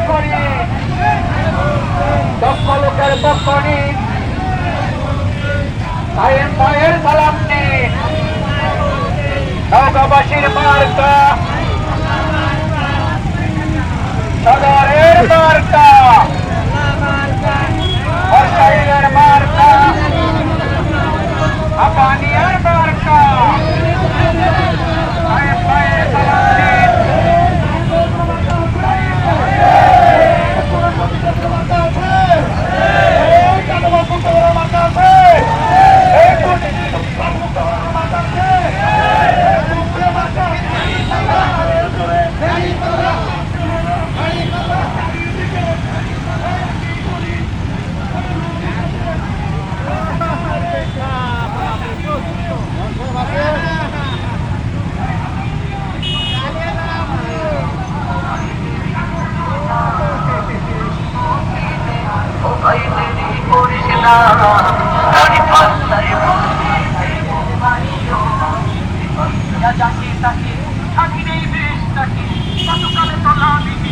করি দক্ষ লোকের পক্ষ নিন সাহেব ভাইয়ের সালাম নিন নৌকাবাসীর মার্কা সদরের মার্কা বর্ষাইলের মার্কা আপানিয়ার মার্কা সাহেব ভাইয়ের সালাম নিন Aquí, aquí, aquí, aquí, aquí, aquí, aquí, aquí, aquí, aquí, aquí, aquí, aquí,